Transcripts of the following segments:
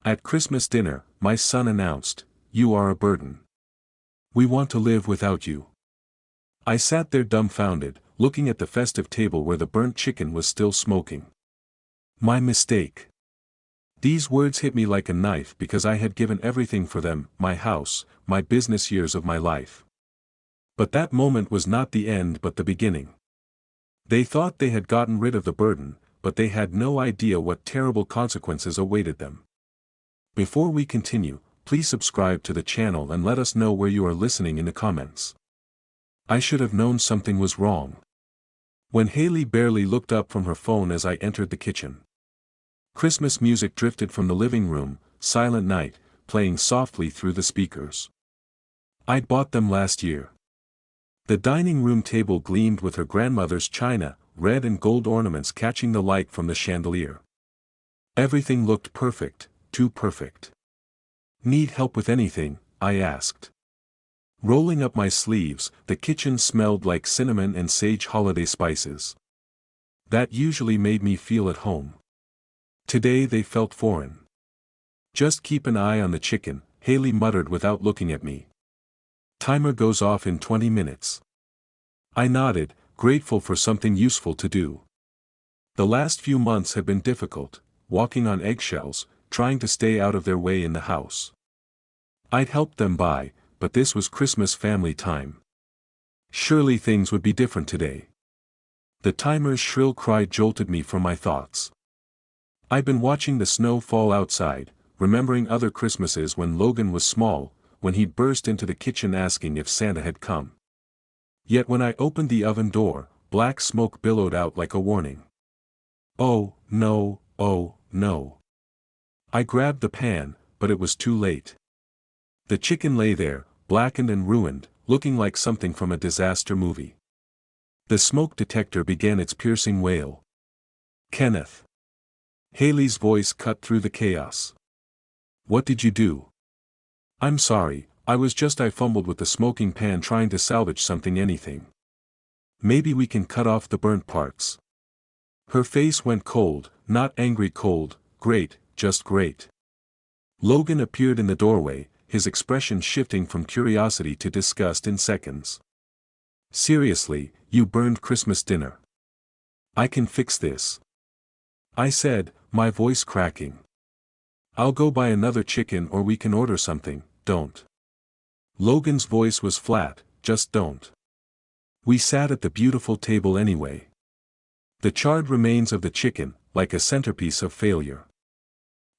At Christmas dinner, my son announced, "You are a burden. We want to live without you." I sat there dumbfounded, looking at the festive table where the burnt chicken was still smoking. My mistake. These words hit me like a knife because I had given everything for them, my house, my business, years of my life. But that moment was not the end but the beginning. They thought they had gotten rid of the burden, but they had no idea what terrible consequences awaited them. Before we continue, please subscribe to the channel and let us know where you are listening in the comments. I should have known something was wrong. When Haley barely looked up from her phone as I entered the kitchen. Christmas music drifted from the living room, Silent Night, playing softly through the speakers. I'd bought them last year. The dining room table gleamed with her grandmother's china, red and gold ornaments catching the light from the chandelier. Everything looked perfect, too perfect. "Need help with anything?" I asked. Rolling up my sleeves, the kitchen smelled like cinnamon and sage holiday spices. That usually made me feel at home. Today they felt foreign. "Just keep an eye on the chicken," Haley muttered without looking at me. "Timer goes off in 20 minutes. I nodded, grateful for something useful to do. The last few months had been difficult, walking on eggshells, trying to stay out of their way in the house. I'd helped them buy, but this was Christmas family time. Surely things would be different today. The timer's shrill cry jolted me from my thoughts. I'd been watching the snow fall outside, remembering other Christmases when Logan was small, when he'd burst into the kitchen asking if Santa had come. Yet when I opened the oven door, black smoke billowed out like a warning. Oh, no, oh, no. I grabbed the pan, but it was too late. The chicken lay there, blackened and ruined, looking like something from a disaster movie. The smoke detector began its piercing wail. "Kenneth." Haley's voice cut through the chaos. "What did you do?" "I'm sorry, I fumbled with the smoking pan trying to salvage anything. Maybe we can cut off the burnt parts." Her face went cold, not angry cold, great, just great. Logan appeared in the doorway, his expression shifting from curiosity to disgust in seconds. "Seriously, you burned Christmas dinner." "I can fix this," I said, my voice cracking. "I'll go buy another chicken or we can order something, don't." Logan's voice was flat, "Just don't. We sat at the beautiful table anyway." The charred remains of the chicken, like a centerpiece of failure.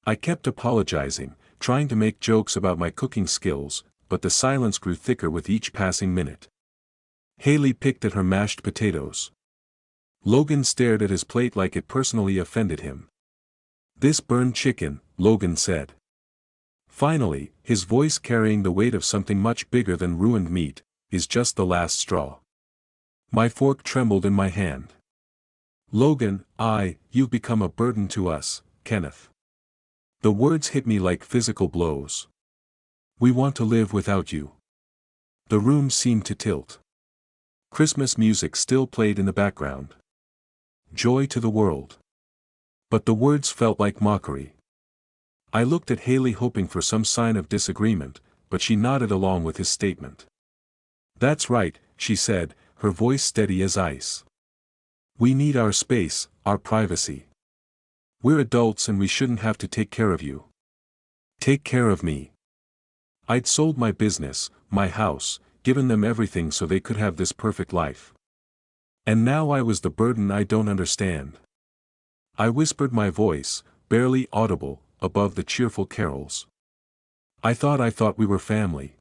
I kept apologizing, trying to make jokes about my cooking skills, but the silence grew thicker with each passing minute. Haley picked at her mashed potatoes. Logan stared at his plate like it personally offended him. "This burned chicken," Logan said. Finally, his voice carrying the weight of something much bigger than ruined meat, "is just the last straw." My fork trembled in my hand. "Logan, you've become a burden to us, Kenneth." The words hit me like physical blows. "We want to live without you." The room seemed to tilt. Christmas music still played in the background. "Joy to the world." But the words felt like mockery. I looked at Haley hoping for some sign of disagreement, but she nodded along with his statement. "That's right," she said, her voice steady as ice. "We need our space, our privacy. We're adults and we shouldn't have to take care of you." Take care of me. I'd sold my business, my house, given them everything so they could have this perfect life. And now I was the burden. I don't understand. I whispered, my voice, barely audible, above the cheerful carols. I thought we were family."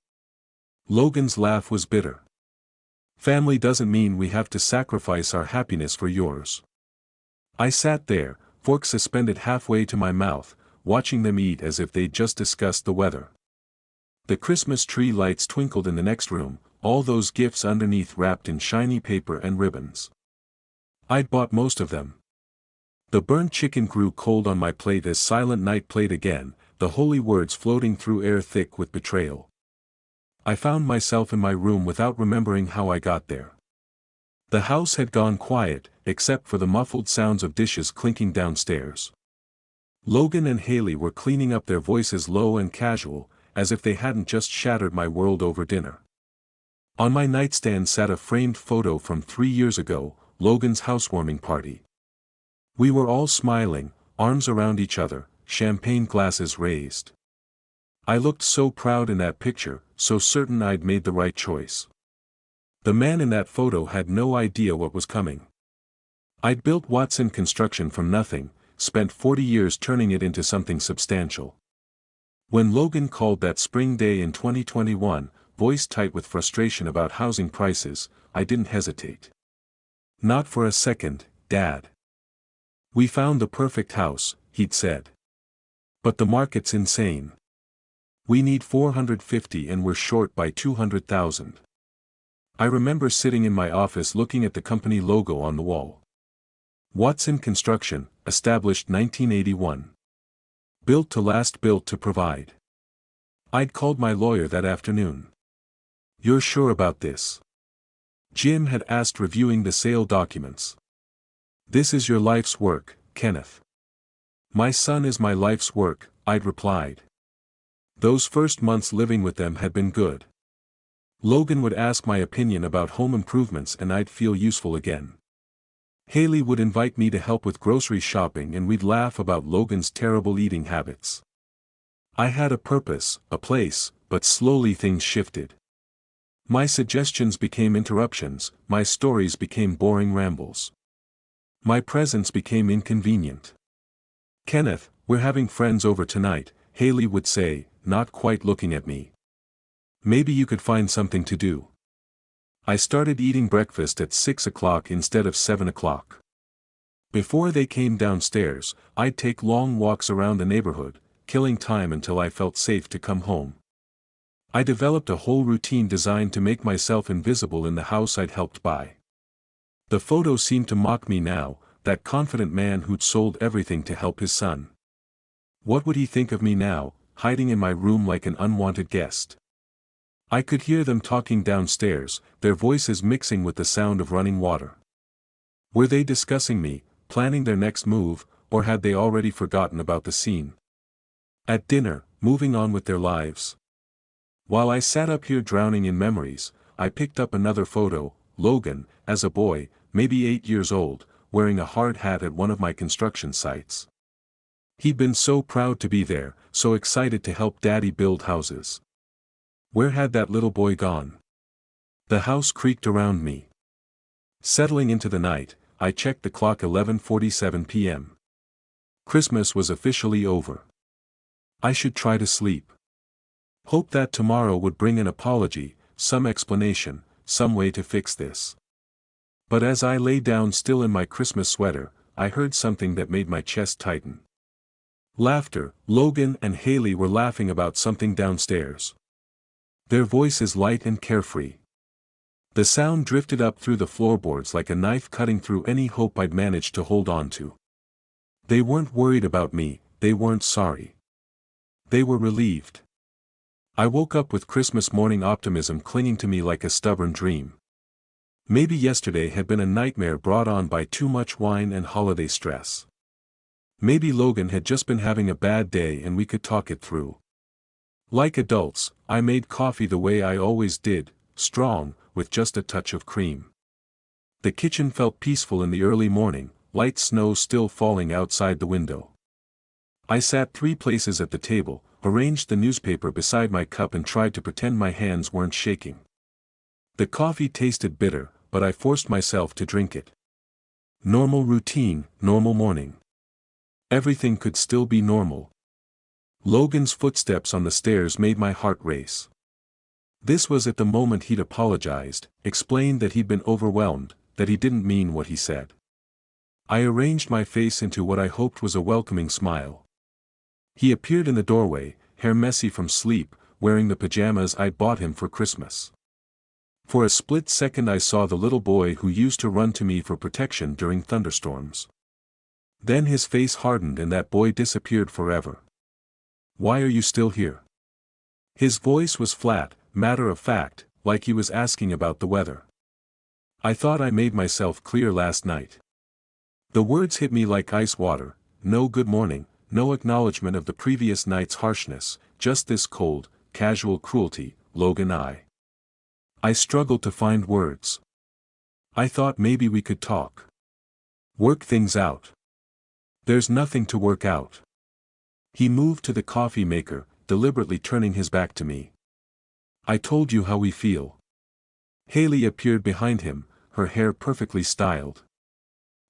Logan's laugh was bitter. "Family doesn't mean we have to sacrifice our happiness for yours." I sat there, fork suspended halfway to my mouth, watching them eat as if they'd just discussed the weather. The Christmas tree lights twinkled in the next room, all those gifts underneath wrapped in shiny paper and ribbons. I'd bought most of them. The burnt chicken grew cold on my plate as Silent Night played again, the holy words floating through air thick with betrayal. I found myself in my room without remembering how I got there. The house had gone quiet, except for the muffled sounds of dishes clinking downstairs. Logan and Haley were cleaning up, their voices low and casual, as if they hadn't just shattered my world over dinner. On my nightstand sat a framed photo from 3 years ago, Logan's housewarming party. We were all smiling, arms around each other, champagne glasses raised. I looked so proud in that picture, so certain I'd made the right choice. The man in that photo had no idea what was coming. I'd built Watson Construction from nothing, spent 40 years turning it into something substantial. When Logan called that spring day in 2021, voice tight with frustration about housing prices, I didn't hesitate. Not for a second, Dad. We found the perfect house, he'd said. But the market's insane. We need 450 and we're short by 200,000. I remember sitting in my office looking at the company logo on the wall. Watson Construction, established 1981. Built to last, built to provide. I'd called my lawyer that afternoon. You're sure about this? Jim had asked, reviewing the sale documents. This is your life's work, Kenneth. My son is my life's work, I'd replied. Those first months living with them had been good. Logan would ask my opinion about home improvements and I'd feel useful again. Haley would invite me to help with grocery shopping and we'd laugh about Logan's terrible eating habits. I had a purpose, a place, but slowly things shifted. My suggestions became interruptions, my stories became boring rambles. My presence became inconvenient. Kenneth, we're having friends over tonight, Haley would say, not quite looking at me. Maybe you could find something to do. I started eating breakfast at 6 o'clock instead of 7 o'clock. Before they came downstairs, I'd take long walks around the neighborhood, killing time until I felt safe to come home. I developed a whole routine designed to make myself invisible in the house I'd helped buy. The photo seemed to mock me now, that confident man who'd sold everything to help his son. What would he think of me now, hiding in my room like an unwanted guest? I could hear them talking downstairs, their voices mixing with the sound of running water. Were they discussing me, planning their next move, or had they already forgotten about the scene? At dinner, moving on with their lives. While I sat up here drowning in memories, I picked up another photo, Logan, as a boy, maybe 8 years old, wearing a hard hat at one of my construction sites. He'd been so proud to be there, so excited to help Daddy build houses. Where had that little boy gone? The house creaked around me. Settling into the night, I checked the clock, 11:47 p.m. Christmas was officially over. I should try to sleep. Hope that tomorrow would bring an apology, some explanation, some way to fix this. But as I lay down still in my Christmas sweater, I heard something that made my chest tighten. Laughter. Logan and Haley were laughing about something downstairs. Their voices light and carefree. The sound drifted up through the floorboards like a knife cutting through any hope I'd managed to hold on to. They weren't worried about me, they weren't sorry. They were relieved. I woke up with Christmas morning optimism clinging to me like a stubborn dream. Maybe yesterday had been a nightmare brought on by too much wine and holiday stress. Maybe Logan had just been having a bad day and we could talk it through. Like adults, I made coffee the way I always did, strong, with just a touch of cream. The kitchen felt peaceful in the early morning, light snow still falling outside the window. I sat 3 places at the table, arranged the newspaper beside my cup and tried to pretend my hands weren't shaking. The coffee tasted bitter, but I forced myself to drink it. Normal routine, normal morning. Everything could still be normal. Logan's footsteps on the stairs made my heart race. This was at the moment he'd apologized, explained that he'd been overwhelmed, that he didn't mean what he said. I arranged my face into what I hoped was a welcoming smile. He appeared in the doorway, hair messy from sleep, wearing the pajamas I'd bought him for Christmas. For a split second I saw the little boy who used to run to me for protection during thunderstorms. Then his face hardened and that boy disappeared forever. Why are you still here? His voice was flat, matter of fact, like he was asking about the weather. I thought I made myself clear last night. The words hit me like ice water, no good morning, no acknowledgement of the previous night's harshness, just this cold, casual cruelty. Logan, I struggled to find words. I thought maybe we could talk. Work things out. There's nothing to work out. He moved to the coffee maker, deliberately turning his back to me. I told you how we feel. Haley appeared behind him, her hair perfectly styled.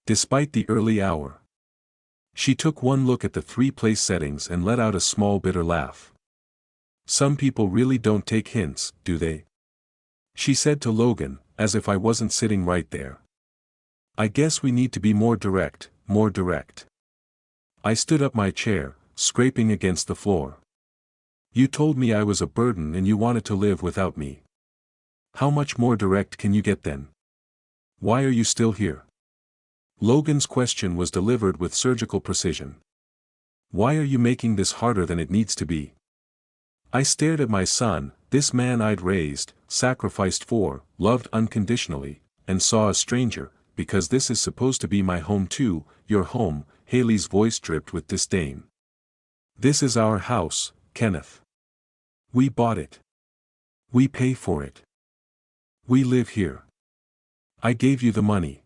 Despite the early hour. She took one look at the 3-place settings and let out a small bitter laugh. Some people really don't take hints, do they? She said to Logan, as if I wasn't sitting right there. I guess we need to be more direct, more direct. I stood up my chair, scraping against the floor. You told me I was a burden and you wanted to live without me. How much more direct can you get then? Why are you still here? Logan's question was delivered with surgical precision. Why are you making this harder than it needs to be? I stared at my son, this man I'd raised, sacrificed for, loved unconditionally, and saw a stranger, because this is supposed to be my home too. Your home. Haley's voice dripped with disdain. This is our house, Kenneth. We bought it. We pay for it. We live here. I gave you the money.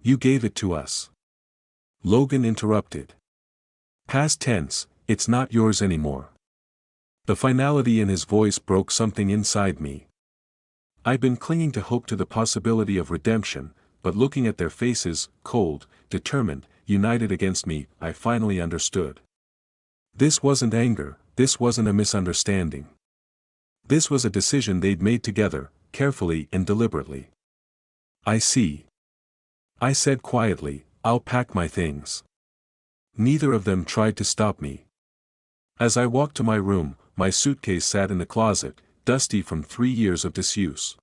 You gave it to us. Logan interrupted. Past tense, it's not yours anymore. The finality in his voice broke something inside me. I'd been clinging to hope, to the possibility of redemption, but looking at their faces, cold, determined, united against me, I finally understood. This wasn't anger, this wasn't a misunderstanding. This was a decision they'd made together, carefully and deliberately. I see. I said quietly, I'll pack my things. Neither of them tried to stop me. As I walked to my room, my suitcase sat in the closet, dusty from 3 years of disuse.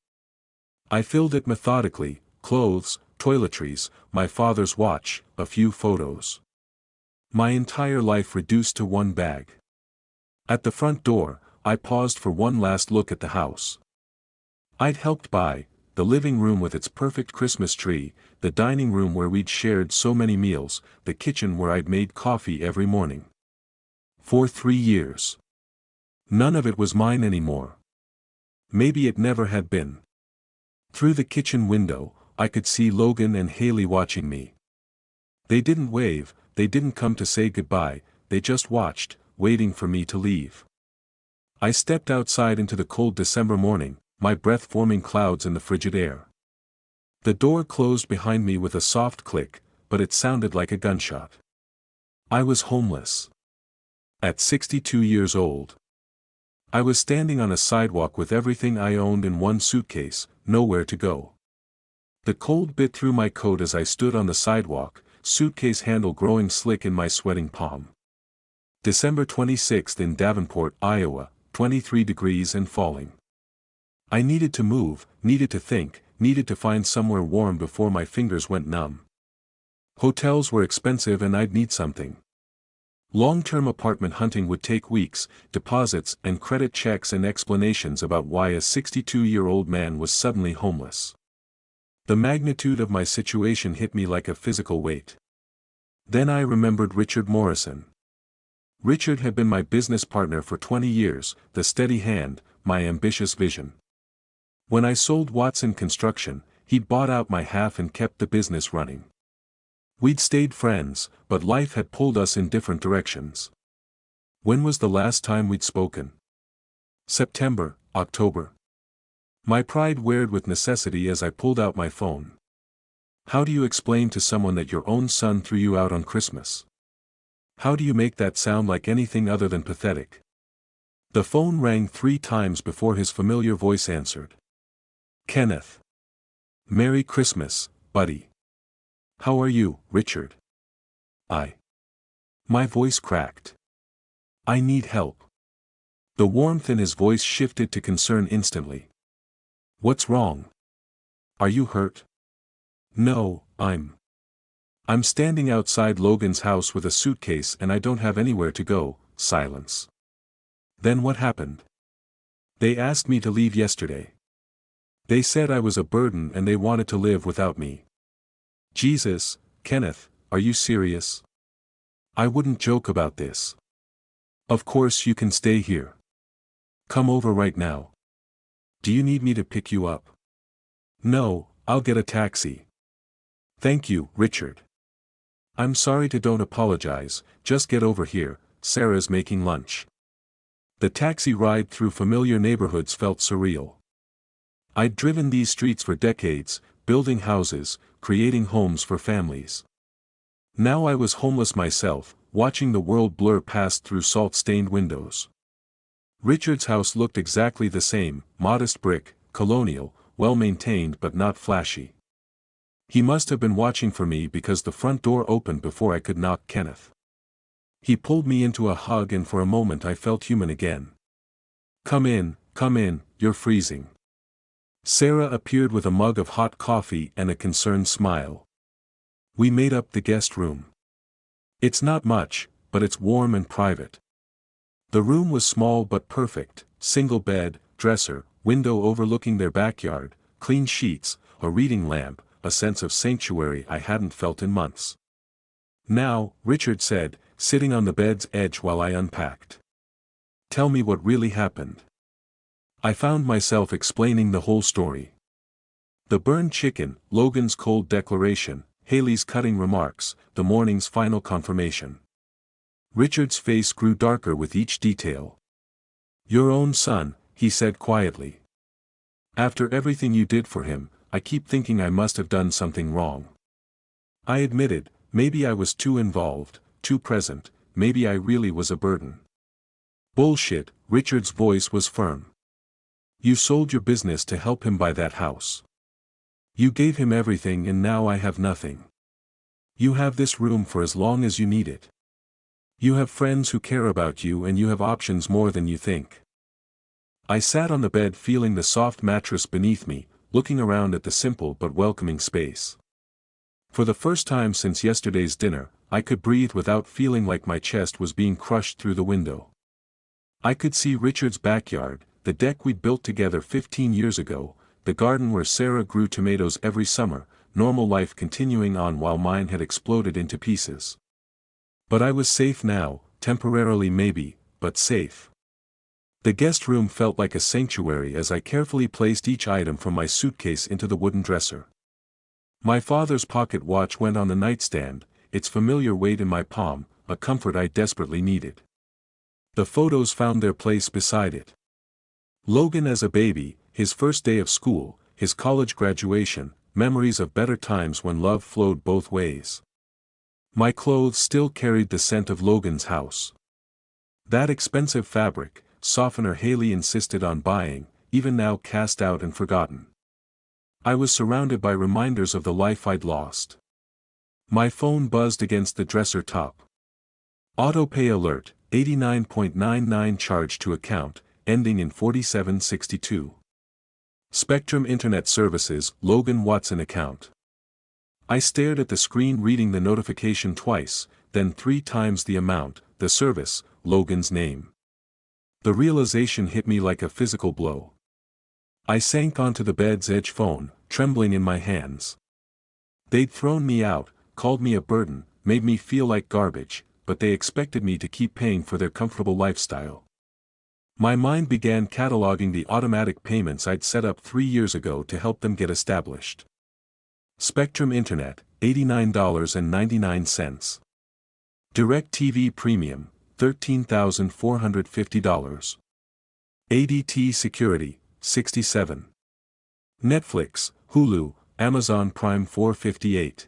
I filled it methodically, clothes, toiletries, my father's watch, a few photos. My entire life reduced to one bag. At the front door, I paused for one last look at the house. I'd helped buy, the living room with its perfect Christmas tree, the dining room where we'd shared so many meals, the kitchen where I'd made coffee every morning. For 3 years. None of it was mine anymore. Maybe it never had been. Through the kitchen window, I could see Logan and Haley watching me. They didn't wave, they didn't come to say goodbye, they just watched, waiting for me to leave. I stepped outside into the cold December morning, my breath forming clouds in the frigid air. The door closed behind me with a soft click, but it sounded like a gunshot. I was homeless. At 62 years old. I was standing on a sidewalk with everything I owned in one suitcase, nowhere to go. The cold bit through my coat as I stood on the sidewalk, suitcase handle growing slick in my sweating palm. December 26th in Davenport, Iowa, 23 degrees and falling. I needed to move, needed to think, needed to find somewhere warm before my fingers went numb. Hotels were expensive and I'd need something. Long-term apartment hunting would take weeks, deposits and credit checks and explanations about why a 62-year-old man was suddenly homeless. The magnitude of my situation hit me like a physical weight. Then I remembered Richard Morrison. Richard had been my business partner for 20 years, the steady hand, my ambitious vision. When I sold Watson Construction, he'd bought out my half and kept the business running. We'd stayed friends, but life had pulled us in different directions. When was the last time we'd spoken? September, October. My pride wared with necessity as I pulled out my phone. How do you explain to someone that your own son threw you out on Christmas? How do you make that sound like anything other than pathetic? The phone rang 3 times before his familiar voice answered. Kenneth. Merry Christmas, buddy. How are you, Richard? My voice cracked. I need help. The warmth in his voice shifted to concern instantly. What's wrong? Are you hurt? No, I'm standing outside Logan's house with a suitcase and I don't have anywhere to go. Silence. Then what happened? They asked me to leave yesterday. They said I was a burden and they wanted to live without me. Jesus, Kenneth, are you serious? I wouldn't joke about this. Of course you can stay here. Come over right now. Do you need me to pick you up? No, I'll get a taxi. Thank you, Richard. I'm sorry to don't apologize, just get over here, Sarah's making lunch. The taxi ride through familiar neighborhoods felt surreal. I'd driven these streets for decades, building houses, creating homes for families. Now I was homeless myself, watching the world blur past through salt-stained windows. Richard's house looked exactly the same, modest brick, colonial, well-maintained but not flashy. He must have been watching for me because the front door opened before I could knock. Kenneth. He pulled me into a hug and for a moment I felt human again. Come in, you're freezing. Sarah appeared with a mug of hot coffee and a concerned smile. We made up the guest room. It's not much, but it's warm and private. The room was small but perfect, single bed, dresser, window overlooking their backyard, clean sheets, a reading lamp, a sense of sanctuary I hadn't felt in months. Now, Richard said, sitting on the bed's edge while I unpacked. Tell me what really happened. I found myself explaining the whole story. The burned chicken, Logan's cold declaration, Haley's cutting remarks, the morning's final confirmation. Richard's face grew darker with each detail. Your own son, he said quietly. After everything you did for him, I keep thinking I must have done something wrong. I admitted, maybe I was too involved, too present, maybe I really was a burden. Bullshit, Richard's voice was firm. You sold your business to help him buy that house. You gave him everything and now I have nothing. You have this room for as long as you need it. You have friends who care about you and you have options more than you think. I sat on the bed feeling the soft mattress beneath me, looking around at the simple but welcoming space. For the first time since yesterday's dinner, I could breathe without feeling like my chest was being crushed through the window. I could see Richard's backyard, the deck we'd built together 15 years ago, the garden where Sarah grew tomatoes every summer, normal life continuing on while mine had exploded into pieces. But I was safe now, temporarily maybe, but safe. The guest room felt like a sanctuary as I carefully placed each item from my suitcase into the wooden dresser. My father's pocket watch went on the nightstand, its familiar weight in my palm, a comfort I desperately needed. The photos found their place beside it. Logan as a baby, his first day of school, his college graduation, memories of better times when love flowed both ways. My clothes still carried the scent of Logan's house. That expensive fabric, softener Haley insisted on buying, even now cast out and forgotten. I was surrounded by reminders of the life I'd lost. My phone buzzed against the dresser top. Autopay alert, 89.99 charge to account, ending in 4762. Spectrum Internet Services, Logan Watson account. I stared at the screen reading the notification twice, then 3 times the amount, the service, Logan's name. The realization hit me like a physical blow. I sank onto the bed's edge, phone, trembling in my hands. They'd thrown me out, called me a burden, made me feel like garbage, but they expected me to keep paying for their comfortable lifestyle. My mind began cataloging the automatic payments I'd set up 3 years ago to help them get established. Spectrum Internet, $89.99. DirecTV Premium, $13,450. ADT Security, $67. Netflix, Hulu, Amazon Prime $458.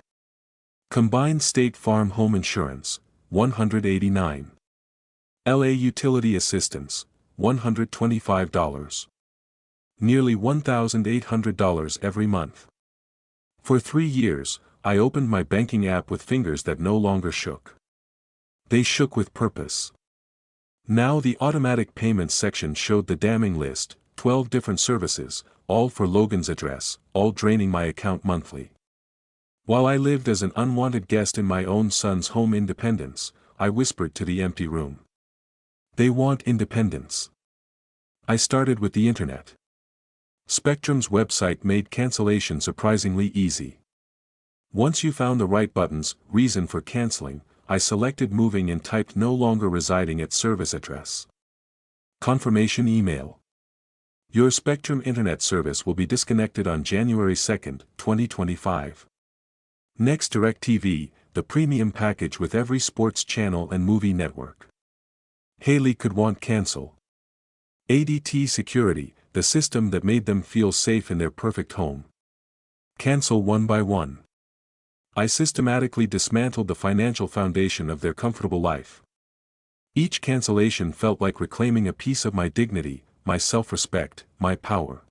Combined State Farm Home Insurance, $189. LA Utility Assistance, $125. Nearly $1,800 every month. For 3 years, I opened my banking app with fingers that no longer shook. They shook with purpose. Now the automatic payments section showed the damning list, 12 different services, all for Logan's address, all draining my account monthly. While I lived as an unwanted guest in my own son's home. Independence, I whispered to the empty room. They want independence. I started with the internet. Spectrum's website made cancellation surprisingly easy. Once you found the right buttons, reason for canceling, I selected moving and typed no longer residing at service address. Confirmation email. Your Spectrum Internet service will be disconnected on January 2, 2025. Next DirecTV, the premium package with every sports channel and movie network. Haley could want cancel. ADT Security, the system that made them feel safe in their perfect home. Cancel one by one. I systematically dismantled the financial foundation of their comfortable life. Each cancellation felt like reclaiming a piece of my dignity, my self-respect, my power.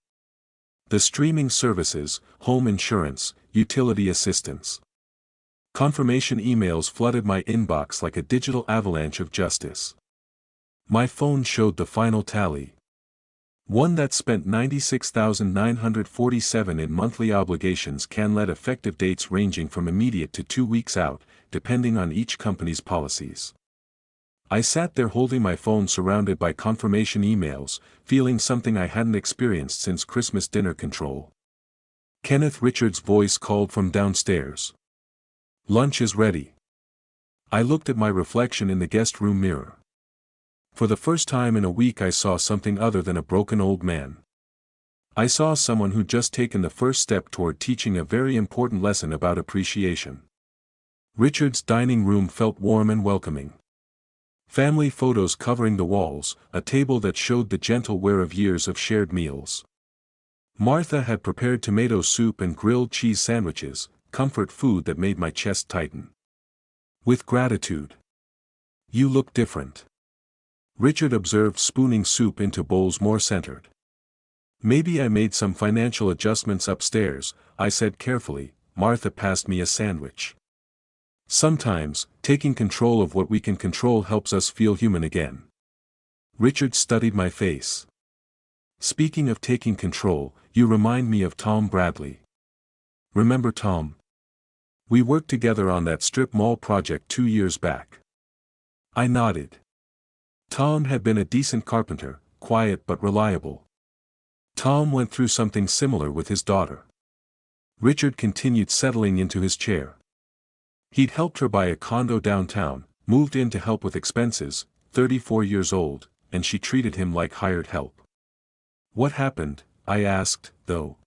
The streaming services, home insurance, utility assistance. Confirmation emails flooded my inbox like a digital avalanche of justice. My phone showed the final tally. One that spent $96,947 in monthly obligations can let effective dates ranging from immediate to 2 weeks out, depending on each company's policies. I sat there holding my phone surrounded by confirmation emails, feeling something I hadn't experienced since Christmas dinner control. Kenneth Richards' voice called from downstairs. Lunch is ready. I looked at my reflection in the guest room mirror. For the first time in a week I saw something other than a broken old man. I saw someone who'd just taken the first step toward teaching a very important lesson about appreciation. Richard's dining room felt warm and welcoming. Family photos covering the walls, a table that showed the gentle wear of years of shared meals. Martha had prepared tomato soup and grilled cheese sandwiches, comfort food that made my chest tighten. With gratitude. You look different. Richard observed, spooning soup into bowls more centered. Maybe I made some financial adjustments upstairs, I said carefully. Martha passed me a sandwich. Sometimes, taking control of what we can control helps us feel human again. Richard studied my face. Speaking of taking control, you remind me of Tom Bradley. Remember Tom? We worked together on that strip mall project 2 years back. I nodded. Tom had been a decent carpenter, quiet but reliable. Tom went through something similar with his daughter. Richard continued, settling into his chair. He'd helped her buy a condo downtown, moved in to help with expenses, 34 years old, and she treated him like hired help. What happened? I asked, though.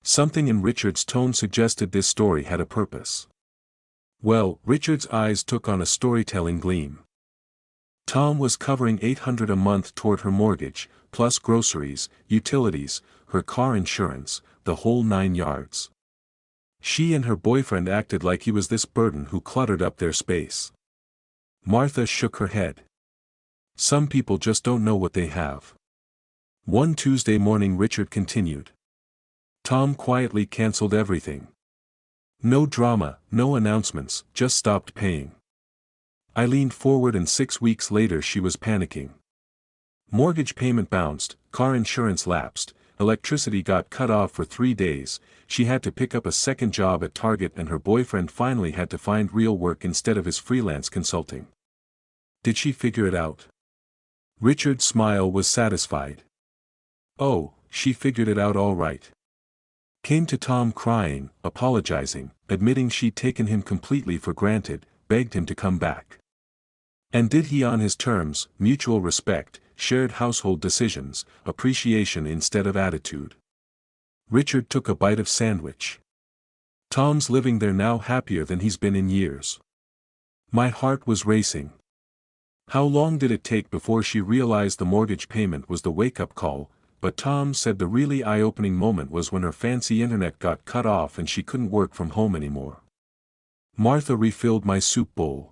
Something in Richard's tone suggested this story had a purpose. Well, Richard's eyes took on a storytelling gleam. Tom was covering $800 a month toward her mortgage, plus groceries, utilities, her car insurance, the whole 9 yards. She and her boyfriend acted like he was this burden who cluttered up their space. Martha shook her head. Some people just don't know what they have. One Tuesday morning, Richard continued. Tom quietly canceled everything. No drama, no announcements, just stopped paying. I leaned forward and 6 weeks later she was panicking. Mortgage payment bounced, car insurance lapsed, electricity got cut off for 3 days, she had to pick up a second job at Target, and her boyfriend finally had to find real work instead of his freelance consulting. Did she figure it out? Richard's smile was satisfied. Oh, she figured it out all right. Came to Tom crying, apologizing, admitting she'd taken him completely for granted, begged him to come back. And did he on his terms, mutual respect, shared household decisions, appreciation instead of attitude. Richard took a bite of sandwich. Tom's living there now, happier than he's been in years. My heart was racing. How long did it take before she realized the mortgage payment was the wake-up call? But Tom said the really eye-opening moment was when her fancy internet got cut off and she couldn't work from home anymore. Martha refilled my soup bowl.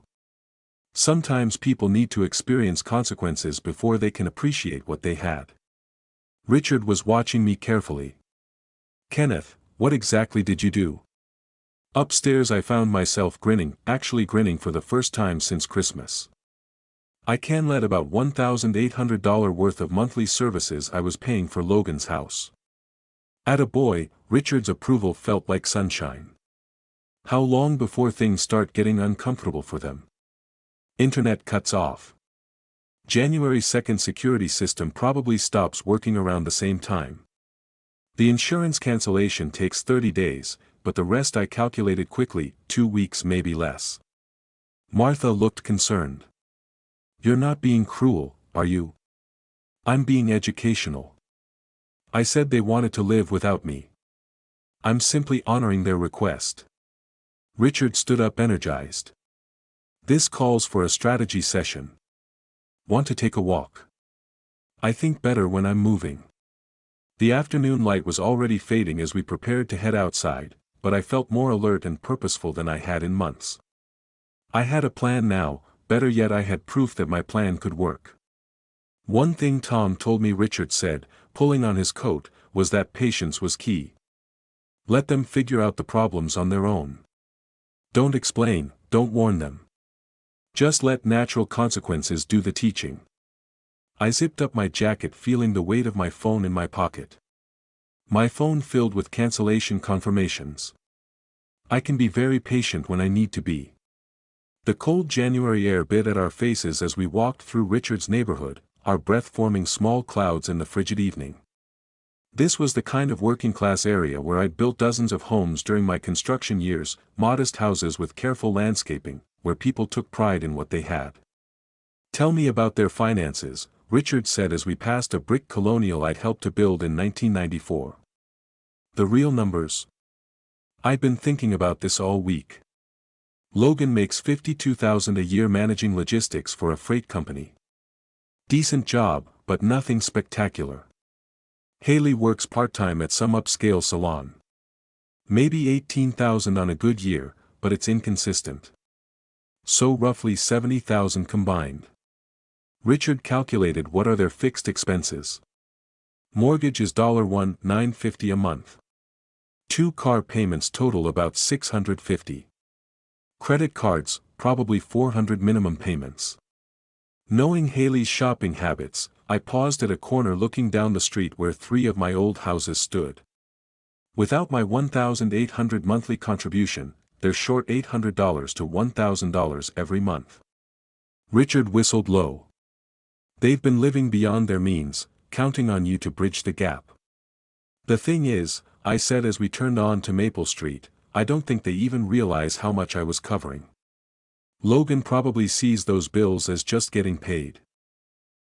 Sometimes people need to experience consequences before they can appreciate what they had. Richard was watching me carefully. Kenneth, what exactly did you do? Upstairs I found myself grinning, actually grinning for the first time since Christmas. I can let about $1,800 worth of monthly services I was paying for Logan's house. Attaboy, Richard's approval felt like sunshine. How long before things start getting uncomfortable for them? Internet cuts off. January 2nd, security system probably stops working around the same time. The insurance cancellation takes 30 days, but the rest I calculated quickly, 2 weeks maybe less. Martha looked concerned. You're not being cruel, are you? I'm being educational. I said they wanted to live without me. I'm simply honoring their request. Richard stood up energized. This calls for a strategy session. Want to take a walk? I think better when I'm moving. The afternoon light was already fading as we prepared to head outside, but I felt more alert and purposeful than I had in months. I had a plan now, better yet I had proof that my plan could work. One thing Tom told me, Richard said, pulling on his coat, was that patience was key. Let them figure out the problems on their own. Don't explain, don't warn them. Just let natural consequences do the teaching. I zipped up my jacket, feeling the weight of my phone in my pocket. My phone filled with cancellation confirmations. I can be very patient when I need to be. The cold January air bit at our faces as we walked through Richard's neighborhood, our breath forming small clouds in the frigid evening. This was the kind of working-class area where I'd built dozens of homes during my construction years, modest houses with careful landscaping, where people took pride in what they had. Tell me about their finances, Richard said as we passed a brick colonial I'd helped to build in 1994. The real numbers? I've been thinking about this all week. Logan makes $52,000 a year managing logistics for a freight company. Decent job, but nothing spectacular. Haley works part-time at some upscale salon. Maybe $18,000 on a good year, but it's inconsistent. So roughly $70,000 combined. Richard calculated what are their fixed expenses. Mortgage is $1,950 a month. 2 car payments total about $650. Credit cards, probably $400 minimum payments. Knowing Haley's shopping habits, I paused at a corner looking down the street where 3 of my old houses stood. Without my $1,800 monthly contribution, they're short $800 to $1,000 every month. Richard whistled low. They've been living beyond their means, counting on you to bridge the gap. The thing is, I said as we turned on to Maple Street, I don't think they even realize how much I was covering. Logan probably sees those bills as just getting paid.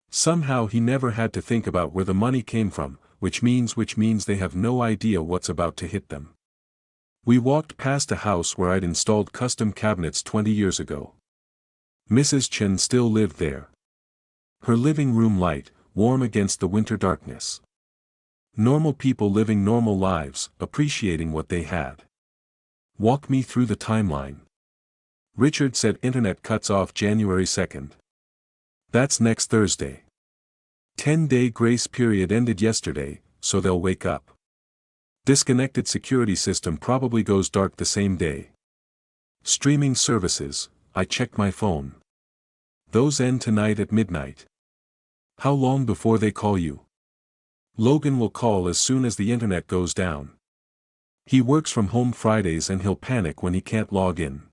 Somehow he never had to think about where the money came from, which means they have no idea what's about to hit them. We walked past a house where I'd installed custom cabinets 20 years ago. Mrs. Chen still lived there. Her living room light, warm against the winter darkness. Normal people living normal lives, appreciating what they had. Walk me through the timeline. Richard said internet cuts off January 2nd. That's next Thursday. 10-day grace period ended yesterday, so they'll wake up. Disconnected security system probably goes dark the same day. Streaming services, I checked my phone. Those end tonight at midnight. How long before they call you? Logan will call as soon as the internet goes down. He works from home Fridays and he'll panic when he can't log in.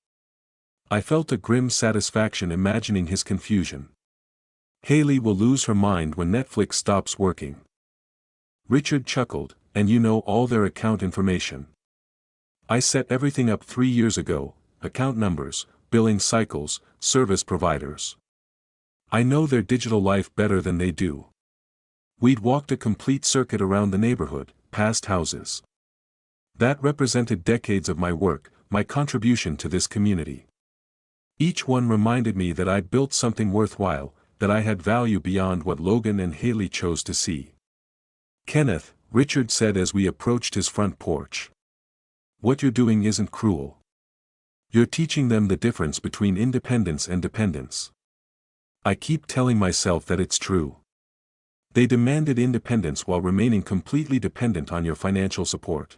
I felt a grim satisfaction imagining his confusion. Haley will lose her mind when Netflix stops working. Richard chuckled, and you know all their account information. I set everything up 3 years ago, account numbers, billing cycles, service providers. I know their digital life better than they do. We'd walked a complete circuit around the neighborhood, past houses. That represented decades of my work, my contribution to this community. Each one reminded me that I'd built something worthwhile, that I had value beyond what Logan and Haley chose to see. Kenneth, Richard said as we approached his front porch. What you're doing isn't cruel. You're teaching them the difference between independence and dependence. I keep telling myself that it's true. They demanded independence while remaining completely dependent on your financial support.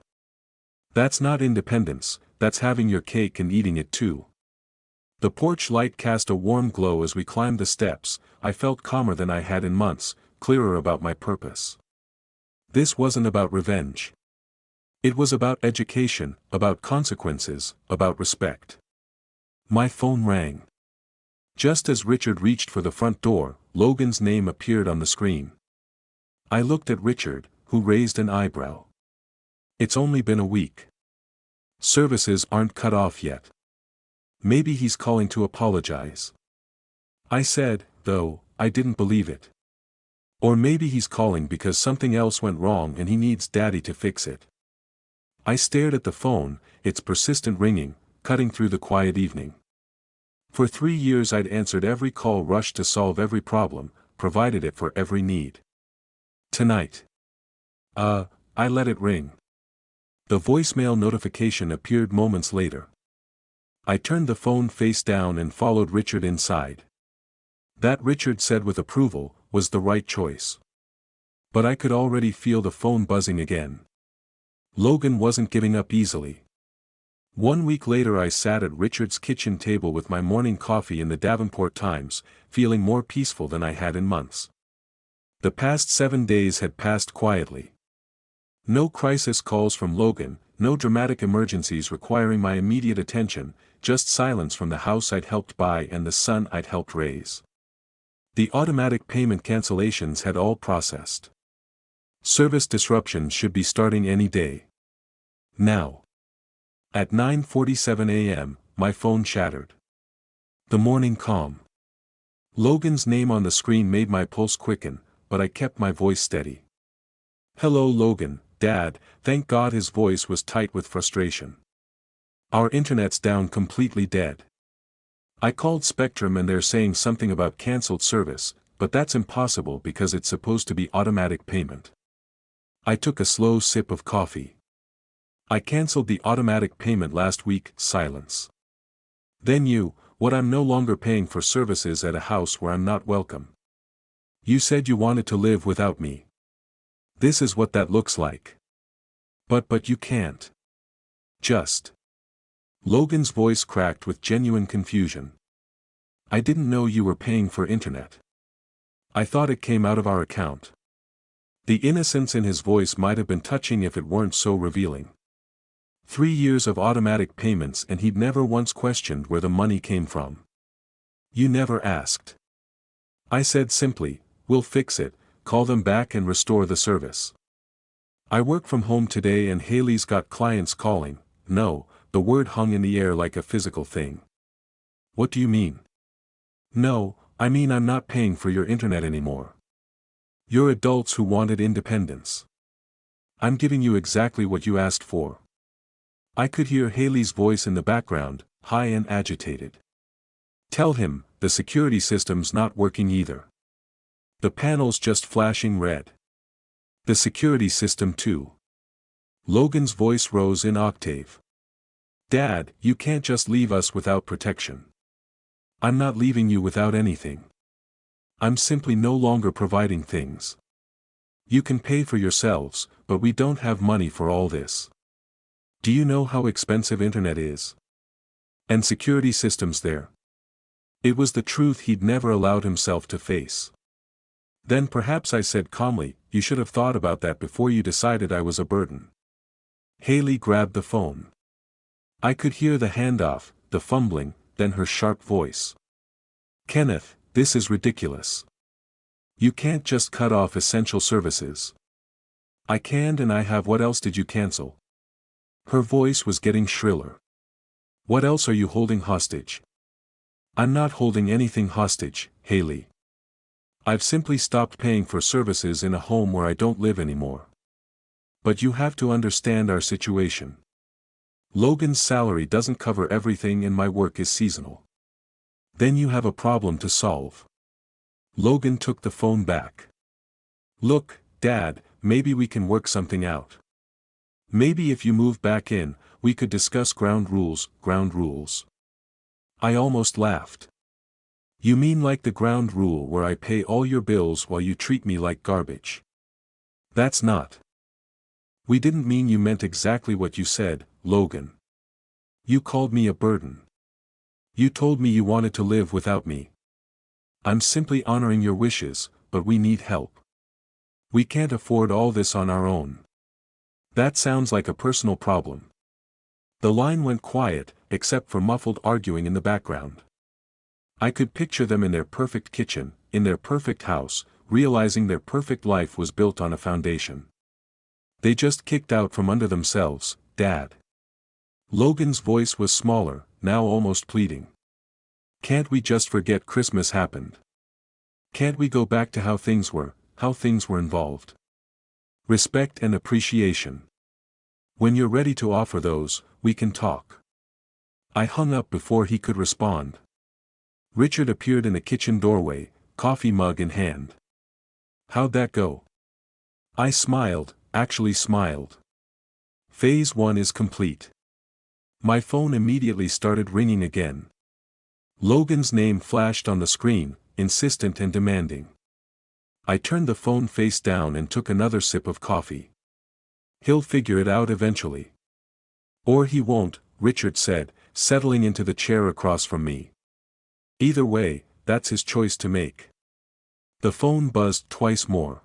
That's not independence, that's having your cake and eating it too. The porch light cast a warm glow as we climbed the steps. I felt calmer than I had in months, clearer about my purpose. This wasn't about revenge. It was about education, about consequences, about respect. My phone rang. Just as Richard reached for the front door, Logan's name appeared on the screen. I looked at Richard, who raised an eyebrow. It's only been a week. Services aren't cut off yet. Maybe he's calling to apologize. I said, though, I didn't believe it. Or maybe he's calling because something else went wrong and he needs Daddy to fix it. I stared at the phone, its persistent ringing, cutting through the quiet evening. For 3 years I'd answered every call, rushed to solve every problem, provided it for every need. Tonight. I let it ring. The voicemail notification appeared moments later. I turned the phone face down and followed Richard inside. That, Richard said with approval, was the right choice. But I could already feel the phone buzzing again. Logan wasn't giving up easily. 1 week later I sat at Richard's kitchen table with my morning coffee in the Davenport Times, feeling more peaceful than I had in months. The past 7 days had passed quietly. No crisis calls from Logan, no dramatic emergencies requiring my immediate attention, just silence from the house I'd helped buy and the son I'd helped raise. The automatic payment cancellations had all processed. Service disruptions should be starting any day. Now. At 9:47 a.m., my phone shattered. The morning calm. Logan's name on the screen made my pulse quicken, but I kept my voice steady. "Hello Logan, Dad." Thank God his voice was tight with frustration. "Our internet's down, completely dead. I called Spectrum and they're saying something about cancelled service, but that's impossible because it's supposed to be automatic payment." I took a slow sip of coffee. "I cancelled the automatic payment last week." Silence. "Then what? I'm no longer paying for services at a house where I'm not welcome. You said you wanted to live without me. This is what that looks like. But you can't. Just." Logan's voice cracked with genuine confusion. "I didn't know you were paying for internet. I thought it came out of our account." The innocence in his voice might have been touching if it weren't so revealing. 3 years of automatic payments and he'd never once questioned where the money came from. "You never asked." I said simply, "We'll fix it, call them back and restore the service. I work from home today and Haley's got clients calling." "No," the word hung in the air like a physical thing. "What do you mean?" "No, I mean I'm not paying for your internet anymore. You're adults who wanted independence. I'm giving you exactly what you asked for." I could hear Haley's voice in the background, high and agitated. "Tell him, the security system's not working either. The panel's just flashing red." "The security system too." Logan's voice rose in octave. "Dad, you can't just leave us without protection." "I'm not leaving you without anything. I'm simply no longer providing things. You can pay for yourselves, but we don't have money for all this. Do you know how expensive internet is? And security systems there?" It was the truth he'd never allowed himself to face. "Then perhaps," I said calmly, "you should have thought about that before you decided I was a burden." Haley grabbed the phone. I could hear the handoff, the fumbling, then her sharp voice. "Kenneth, this is ridiculous. You can't just cut off essential services." "I can and I have." "What else did you cancel?" Her voice was getting shriller. "What else are you holding hostage?" "I'm not holding anything hostage, Haley. I've simply stopped paying for services in a home where I don't live anymore. But you have to understand our situation. Logan's salary doesn't cover everything and my work is seasonal. Then you have a problem to solve." Logan took the phone back. "Look, Dad, maybe we can work something out. Maybe if you move back in, we could discuss ground rules." "Ground rules?" I almost laughed. "You mean like the ground rule where I pay all your bills while you treat me like garbage?" "That's not." "We didn't mean." "You meant exactly what you said, Logan. You called me a burden. You told me you wanted to live without me. I'm simply honoring your wishes, but we need help. We can't afford all this on our own." "That sounds like a personal problem." The line went quiet, except for muffled arguing in the background. I could picture them in their perfect kitchen, in their perfect house, realizing their perfect life was built on a foundation they just kicked out from under themselves. "Dad." Logan's voice was smaller, now almost pleading. Can't we just forget Christmas happened? Can't we go back to how things were involved? Respect and appreciation. When you're ready to offer those, we can talk. I hung up before he could respond. Richard appeared in the kitchen doorway, coffee mug in hand. How'd that go? I smiled, actually smiled. Phase 1 is complete. My phone immediately started ringing again. Logan's name flashed on the screen, insistent and demanding. I turned the phone face down and took another sip of coffee. He'll figure it out eventually. Or he won't, Richard said, settling into the chair across from me. Either way, that's his choice to make. The phone buzzed twice more.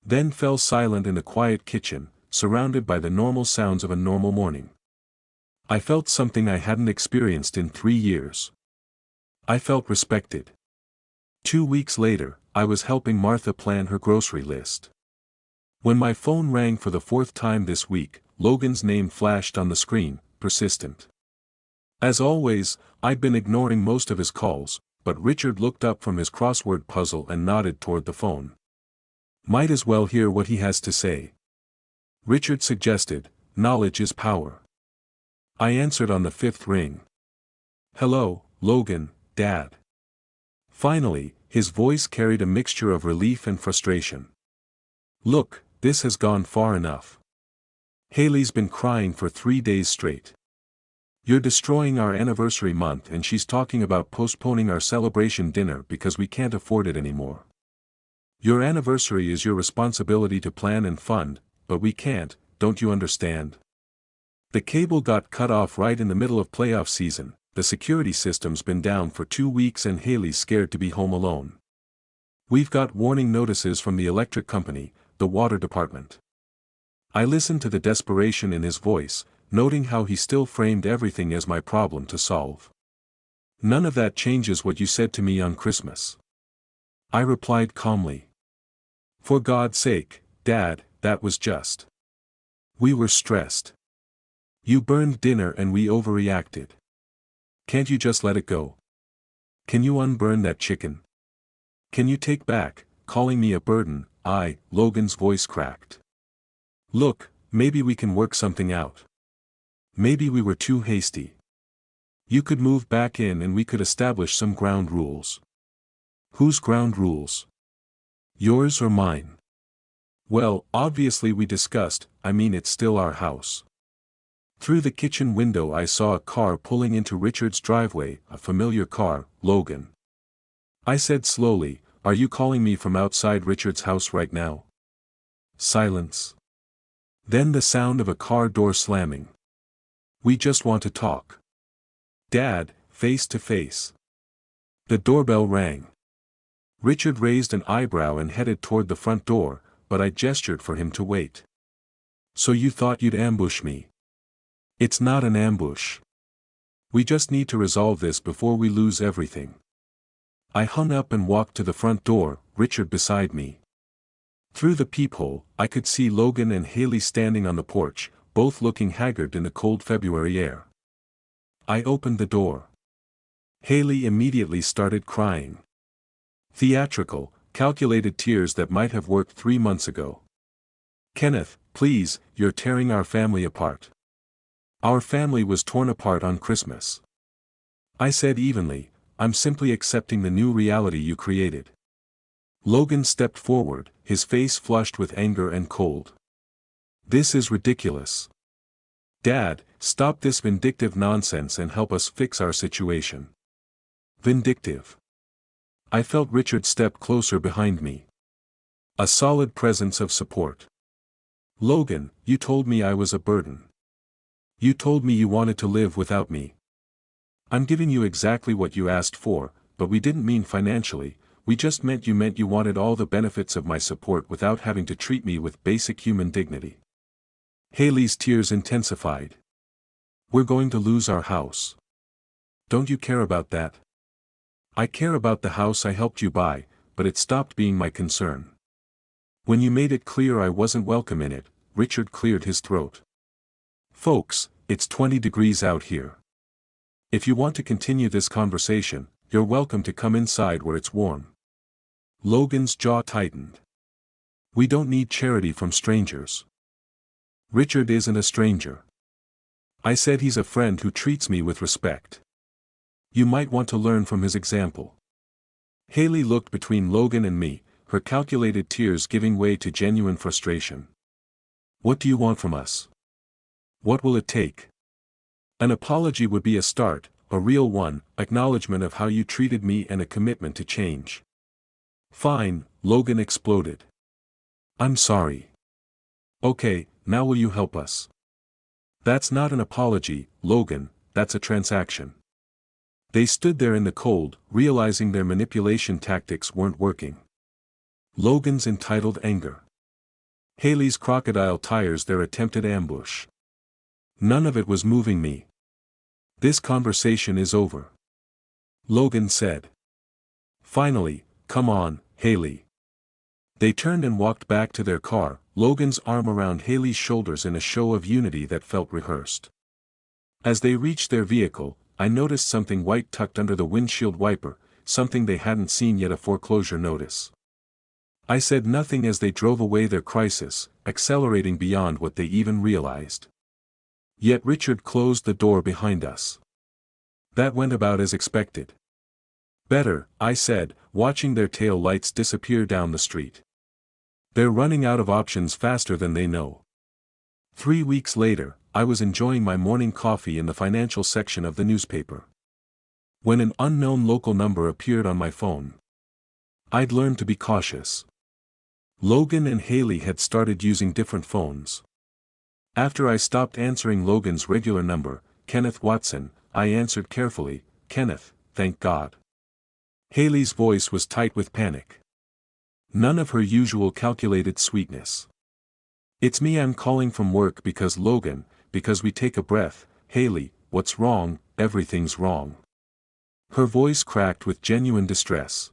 Then fell silent in the quiet kitchen, surrounded by the normal sounds of a normal morning. I felt something I hadn't experienced in 3 years. I felt respected. 2 weeks later, I was helping Martha plan her grocery list. When my phone rang for the 4th time this week, Logan's name flashed on the screen, persistent. As always, I'd been ignoring most of his calls, but Richard looked up from his crossword puzzle and nodded toward the phone. Might as well hear what he has to say. Richard suggested, knowledge is power. I answered on the 5th ring. Hello, Logan, Dad. Finally, his voice carried a mixture of relief and frustration. Look, this has gone far enough. Haley's been crying for 3 days straight. You're destroying our anniversary month and she's talking about postponing our celebration dinner because we can't afford it anymore. Your anniversary is your responsibility to plan and fund, but we can't, don't you understand? The cable got cut off right in the middle of playoff season, the security system's been down for 2 weeks and Haley's scared to be home alone. We've got warning notices from the electric company, the water department. I listened to the desperation in his voice, noting how he still framed everything as my problem to solve. None of that changes what you said to me on Christmas. I replied calmly. For God's sake, Dad, that was just. We were stressed. You burned dinner and we overreacted. Can't you just let it go? Can you unburn that chicken? Can you take back, calling me a burden? Logan's voice cracked. Look, maybe we can work something out. Maybe we were too hasty. You could move back in and we could establish some ground rules. Whose ground rules? Yours or mine? Well, obviously we discussed, it's still our house. Through the kitchen window I saw a car pulling into Richard's driveway, a familiar car, Logan. I said slowly, are you calling me from outside Richard's house right now? Silence. Then the sound of a car door slamming. We just want to talk. Dad, face to face. The doorbell rang. Richard raised an eyebrow and headed toward the front door, but I gestured for him to wait. So you thought you'd ambush me? It's not an ambush. We just need to resolve this before we lose everything. I hung up and walked to the front door, Richard beside me. Through the peephole, I could see Logan and Haley standing on the porch, both looking haggard in the cold February air. I opened the door. Haley immediately started crying. Theatrical, calculated tears that might have worked 3 months ago. Kenneth, please, you're tearing our family apart. Our family was torn apart on Christmas. I said evenly, I'm simply accepting the new reality you created. Logan stepped forward, his face flushed with anger and cold. This is ridiculous. Dad, stop this vindictive nonsense and help us fix our situation. Vindictive. I felt Richard step closer behind me. A solid presence of support. Logan, you told me I was a burden. You told me you wanted to live without me. I'm giving you exactly what you asked for, but we didn't mean financially, we just meant you wanted all the benefits of my support without having to treat me with basic human dignity. Haley's tears intensified. We're going to lose our house. Don't you care about that? I care about the house I helped you buy, but it stopped being my concern. When you made it clear I wasn't welcome in it, Richard cleared his throat. Folks, it's 20 degrees out here. If you want to continue this conversation, you're welcome to come inside where it's warm. Logan's jaw tightened. We don't need charity from strangers. Richard isn't a stranger. I said he's a friend who treats me with respect. You might want to learn from his example. Haley looked between Logan and me, her calculated tears giving way to genuine frustration. What do you want from us? What will it take? An apology would be a start, a real one, acknowledgement of how you treated me and a commitment to change. Fine, Logan exploded. I'm sorry. Okay, now will you help us? That's not an apology, Logan, that's a transaction. They stood there in the cold, realizing their manipulation tactics weren't working. Logan's entitled anger. Haley's crocodile tires their attempted ambush. None of it was moving me. This conversation is over. Logan said. Finally, come on, Haley. They turned and walked back to their car, Logan's arm around Haley's shoulders in a show of unity that felt rehearsed. As they reached their vehicle, I noticed something white tucked under the windshield wiper, something they hadn't seen yet, a foreclosure notice. I said nothing as they drove away, their crisis accelerating beyond what they even realized. Yet Richard closed the door behind us. That went about as expected. Better, I said, watching their tail lights disappear down the street. They're running out of options faster than they know. 3 weeks later, I was enjoying my morning coffee in the financial section of the newspaper, when an unknown local number appeared on my phone. I'd learned to be cautious. Logan and Haley had started using different phones. After I stopped answering Logan's regular number, Kenneth Watson, I answered carefully, Kenneth, thank God. Haley's voice was tight with panic. None of her usual calculated sweetness. It's me, I'm calling from work because Logan, because we take a breath, Haley, what's wrong? Everything's wrong. Her voice cracked with genuine distress.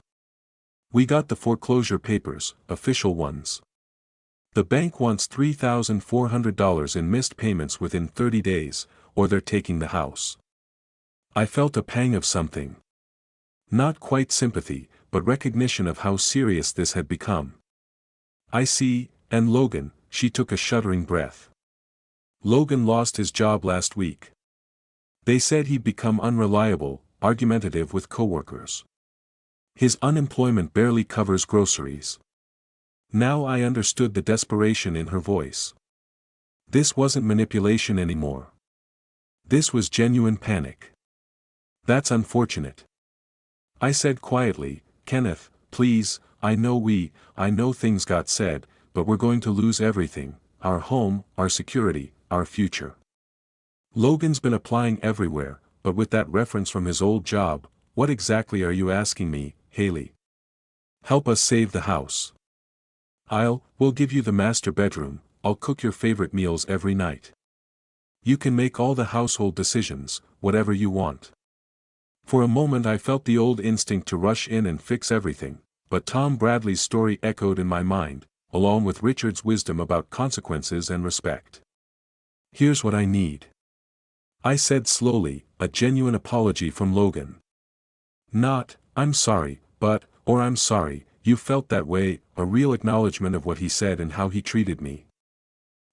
We got the foreclosure papers, official ones. The bank wants $3,400 in missed payments within 30 days, or they're taking the house. I felt a pang of something. Not quite sympathy, but recognition of how serious this had become. I see, and Logan, she took a shuddering breath. Logan lost his job last week. They said he'd become unreliable, argumentative with coworkers. His unemployment barely covers groceries. Now I understood the desperation in her voice. This wasn't manipulation anymore. This was genuine panic. That's unfortunate. I said quietly, Kenneth, please, I know things got said, but we're going to lose everything, our home, our security, our future. Logan's been applying everywhere, but with that reference from his old job, what exactly are you asking me, Haley? Help us save the house. We'll give you the master bedroom, I'll cook your favorite meals every night. You can make all the household decisions, whatever you want. For a moment I felt the old instinct to rush in and fix everything, but Tom Bradley's story echoed in my mind, along with Richard's wisdom about consequences and respect. Here's what I need. I said slowly, a genuine apology from Logan. Not, I'm sorry, but, or I'm sorry, you felt that way, a real acknowledgement of what he said and how he treated me.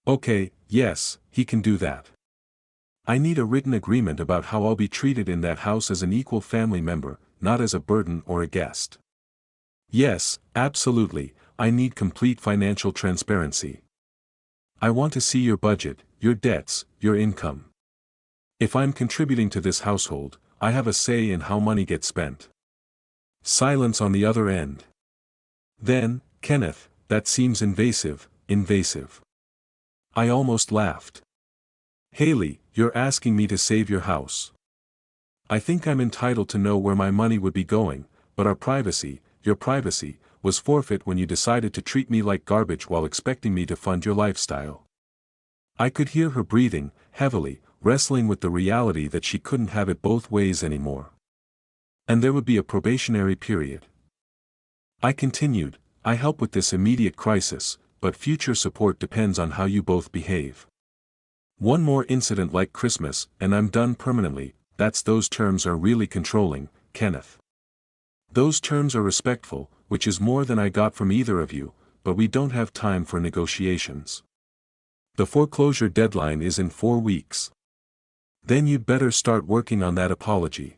Okay, yes, he can do that. I need a written agreement about how I'll be treated in that house as an equal family member, not as a burden or a guest. Yes, absolutely, I need complete financial transparency. I want to see your budget, your debts, your income. If I'm contributing to this household, I have a say in how money gets spent. Silence on the other end. Then, Kenneth, that seems invasive. I almost laughed. Haley, you're asking me to save your house. I think I'm entitled to know where my money would be going, but our privacy, your privacy, was forfeit when you decided to treat me like garbage while expecting me to fund your lifestyle. I could hear her breathing, heavily, wrestling with the reality that she couldn't have it both ways anymore. And there would be a probationary period. I continued, I help with this immediate crisis, but future support depends on how you both behave. One more incident like Christmas, and I'm done permanently, those terms are really controlling, Kenneth. Those terms are respectful, which is more than I got from either of you, but we don't have time for negotiations. The foreclosure deadline is in 4 weeks. Then you'd better start working on that apology.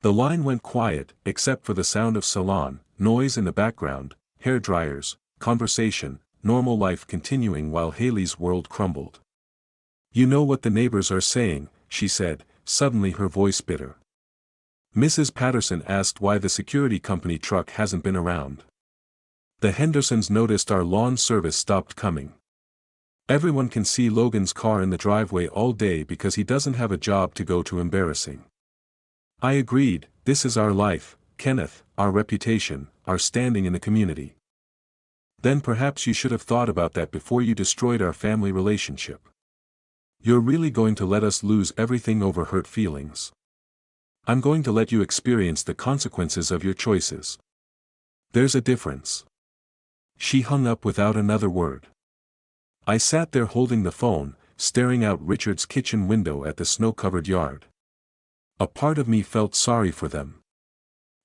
The line went quiet, except for the sound of salon, noise in the background, hair dryers, conversation, normal life continuing while Haley's world crumbled. You know what the neighbors are saying, she said, suddenly her voice bitter. Mrs. Patterson asked why the security company truck hasn't been around. The Hendersons noticed our lawn service stopped coming. Everyone can see Logan's car in the driveway all day because he doesn't have a job to go to. Embarrassing. I agreed, this is our life, Kenneth, our reputation, our standing in the community. Then perhaps you should have thought about that before you destroyed our family relationship. You're really going to let us lose everything over hurt feelings? I'm going to let you experience the consequences of your choices. There's a difference. She hung up without another word. I sat there holding the phone, staring out Richard's kitchen window at the snow-covered yard. A part of me felt sorry for them.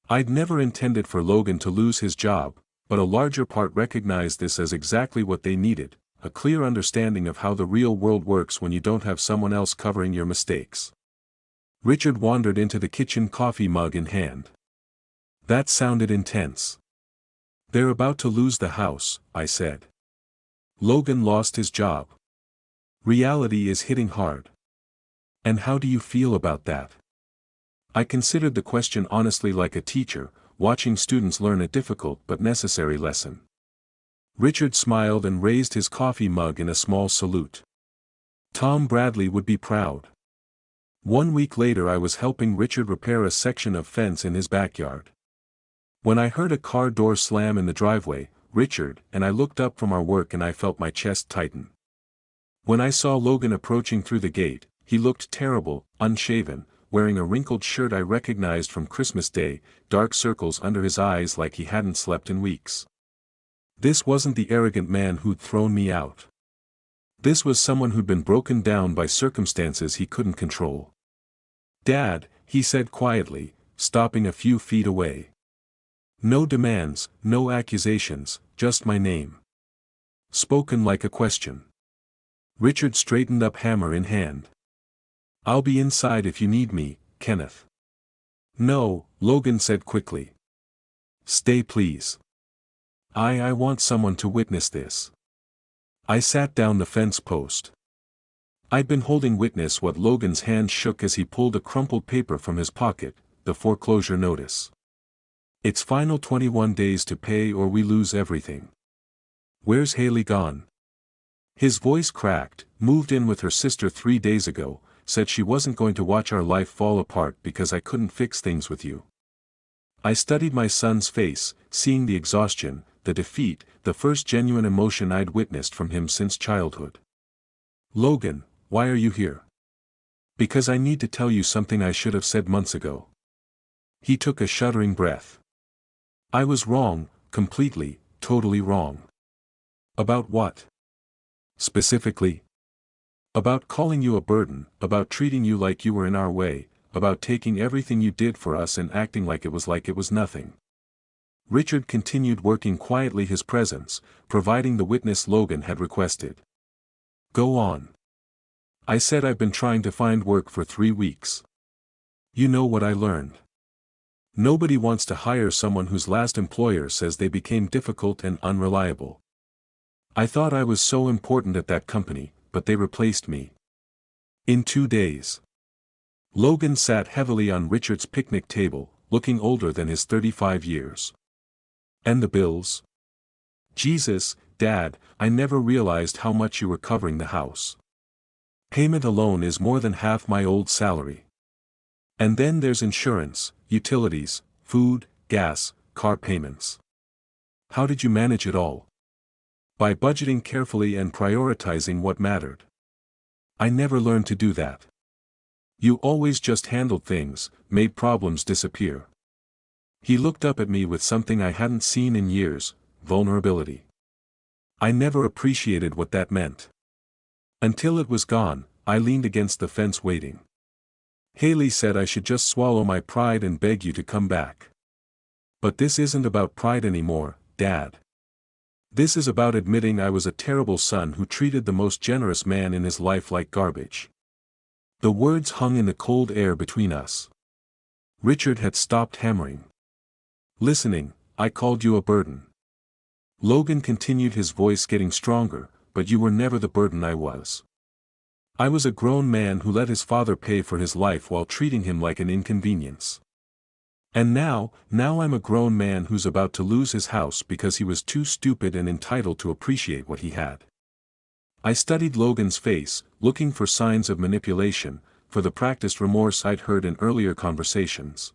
I'd never intended for Logan to lose his job, but a larger part recognized this as exactly what they needed, a clear understanding of how the real world works when you don't have someone else covering your mistakes. Richard wandered into the kitchen, coffee mug in hand. That sounded intense. They're about to lose the house, I said. Logan lost his job. Reality is hitting hard. And how do you feel about that? I considered the question honestly, like a teacher, watching students learn a difficult but necessary lesson. Richard smiled and raised his coffee mug in a small salute. Tom Bradley would be proud. 1 week later I was helping Richard repair a section of fence in his backyard. When I heard a car door slam in the driveway, Richard and I looked up from our work and I felt my chest tighten. When I saw Logan approaching through the gate, he looked terrible, unshaven, wearing a wrinkled shirt I recognized from Christmas Day, dark circles under his eyes like he hadn't slept in weeks. This wasn't the arrogant man who'd thrown me out. This was someone who'd been broken down by circumstances he couldn't control. Dad, he said quietly, stopping a few feet away. No demands, no accusations, just my name. Spoken like a question. Richard straightened up, hammer in hand. I'll be inside if you need me, Kenneth. No, Logan said quickly. Stay please. I want someone to witness this. I sat down the fence post. I'd been holding witness what Logan's hand shook as he pulled a crumpled paper from his pocket, the foreclosure notice. It's final 21 days to pay or we lose everything. Where's Haley gone? His voice cracked. Moved in with her sister 3 days ago, said she wasn't going to watch our life fall apart because I couldn't fix things with you. I studied my son's face, seeing the exhaustion, the defeat, the first genuine emotion I'd witnessed from him since childhood. Logan, why are you here? Because I need to tell you something I should have said months ago. He took a shuddering breath. I was wrong, completely, totally wrong. About what? Specifically? About calling you a burden, about treating you like you were in our way, about taking everything you did for us and acting like it was nothing. Richard continued working quietly, his presence, providing the witness Logan had requested. Go on. I said I've been trying to find work for 3 weeks. You know what I learned? Nobody wants to hire someone whose last employer says they became difficult and unreliable. I thought I was so important at that company, but they replaced me. In 2 days. Logan sat heavily on Richard's picnic table, looking older than his 35 years. And the bills? Jesus, Dad, I never realized how much you were covering the house. Payment alone is more than half my old salary. And then there's insurance, utilities, food, gas, car payments. How did you manage it all? By budgeting carefully and prioritizing what mattered. I never learned to do that. You always just handled things, made problems disappear. He looked up at me with something I hadn't seen in years, vulnerability. I never appreciated what that meant. Until it was gone, I leaned against the fence waiting. Haley said I should just swallow my pride and beg you to come back. But this isn't about pride anymore, Dad. This is about admitting I was a terrible son who treated the most generous man in his life like garbage. The words hung in the cold air between us. Richard had stopped hammering. Listening, I called you a burden. Logan continued, his voice getting stronger, but you were never the burden I was. I was a grown man who let his father pay for his life while treating him like an inconvenience. And now I'm a grown man who's about to lose his house because he was too stupid and entitled to appreciate what he had. I studied Logan's face, looking for signs of manipulation, for the practiced remorse I'd heard in earlier conversations.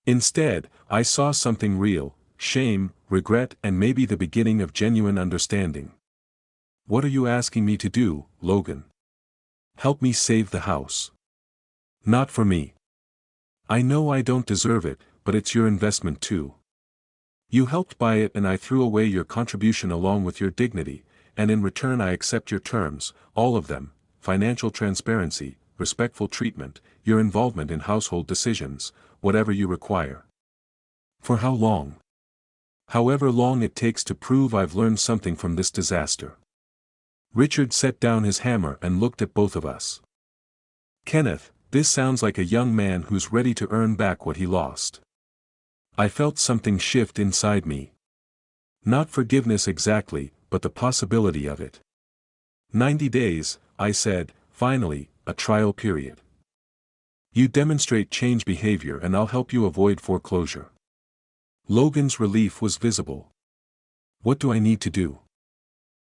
Instead, I saw something real: shame, regret, and maybe the beginning of genuine understanding. What are you asking me to do, Logan? Help me save the house. Not for me. I know I don't deserve it, but it's your investment too. You helped buy it and I threw away your contribution along with your dignity, and in return I accept your terms, all of them: financial transparency, respectful treatment, your involvement in household decisions, whatever you require. For how long? However long it takes to prove I've learned something from this disaster. Richard set down his hammer and looked at both of us. Kenneth, this sounds like a young man who's ready to earn back what he lost. I felt something shift inside me. Not forgiveness exactly, but the possibility of it. 90 days, I said, finally, a trial period. You demonstrate change behavior and I'll help you avoid foreclosure. Logan's relief was visible. What do I need to do?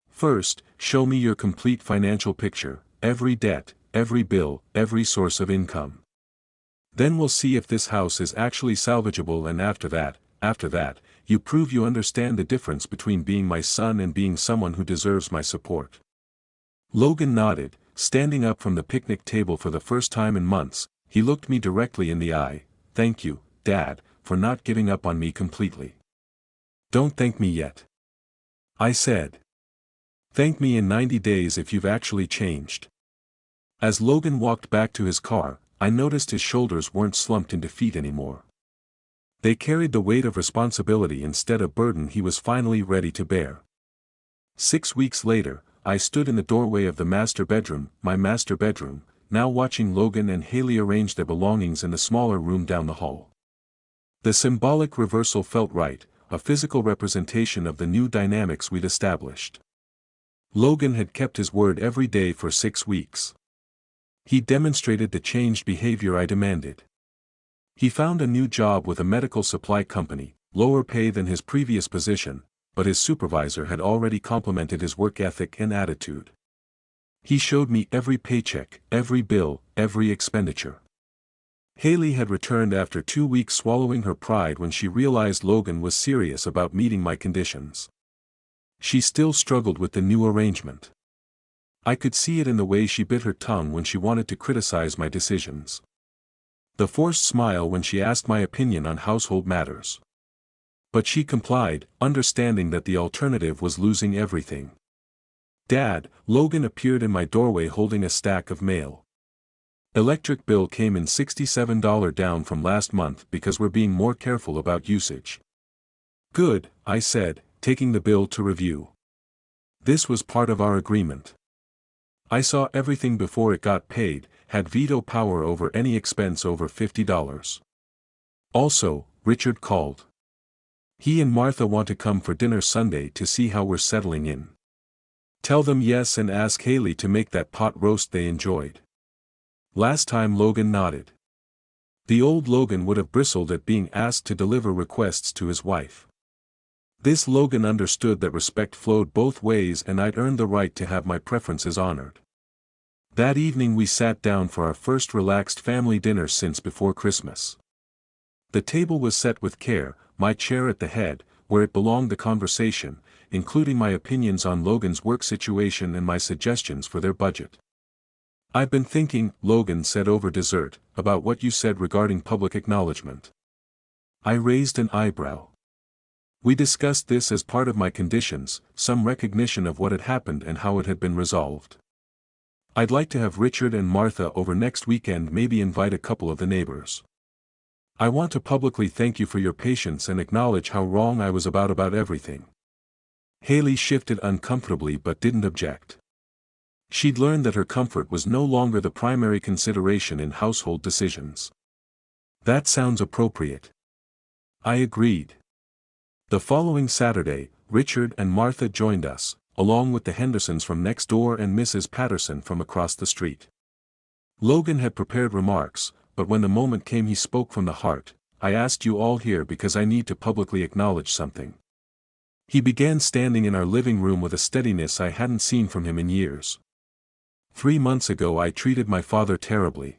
First, show me your complete financial picture, every debt, every bill, every source of income. Then we'll see if this house is actually salvageable, and after that, you prove you understand the difference between being my son and being someone who deserves my support. Logan nodded, standing up from the picnic table for the first time in months. He looked me directly in the eye. Thank you, Dad, for not giving up on me completely. Don't thank me yet, I said. Thank me in 90 days if you've actually changed. As Logan walked back to his car, I noticed his shoulders weren't slumped in defeat anymore. They carried the weight of responsibility instead of burden he was finally ready to bear. 6 weeks later, I stood in the doorway of my master bedroom, now watching Logan and Haley arrange their belongings in the smaller room down the hall. The symbolic reversal felt right, a physical representation of the new dynamics we'd established. Logan had kept his word every day for 6 weeks. He demonstrated the changed behavior I demanded. He found a new job with a medical supply company, lower pay than his previous position, but his supervisor had already complimented his work ethic and attitude. He showed me every paycheck, every bill, every expenditure. Haley had returned after 2 weeks, swallowing her pride when she realized Logan was serious about meeting my conditions. She still struggled with the new arrangement. I could see it in the way she bit her tongue when she wanted to criticize my decisions. The forced smile when she asked my opinion on household matters. But she complied, understanding that the alternative was losing everything. Dad, Logan appeared in my doorway holding a stack of mail. Electric bill came in $67 down from last month because we're being more careful about usage. Good, I said, taking the bill to review. This was part of our agreement. I saw everything before it got paid, had veto power over any expense over $50. Also, Richard called. He and Martha want to come for dinner Sunday to see how we're settling in. Tell them yes and ask Haley to make that pot roast they enjoyed. Last time Logan nodded. The old Logan would have bristled at being asked to deliver requests to his wife. This Logan understood that respect flowed both ways and I'd earned the right to have my preferences honored. That evening we sat down for our first relaxed family dinner since before Christmas. The table was set with care, my chair at the head, where it belonged, the conversation, including my opinions on Logan's work situation and my suggestions for their budget. I've been thinking, Logan said over dessert, about what you said regarding public acknowledgement. I raised an eyebrow. We discussed this as part of my conditions, some recognition of what had happened and how it had been resolved. I'd like to have Richard and Martha over next weekend, maybe invite a couple of the neighbors. I want to publicly thank you for your patience and acknowledge how wrong I was about everything. Haley shifted uncomfortably but didn't object. She'd learned that her comfort was no longer the primary consideration in household decisions. That sounds appropriate. I agreed. The following Saturday, Richard and Martha joined us, along with the Hendersons from next door and Mrs. Patterson from across the street. Logan had prepared remarks, but when the moment came he spoke from the heart. I asked you all here because I need to publicly acknowledge something. He began standing in our living room with a steadiness I hadn't seen from him in years. 3 months ago I treated my father terribly.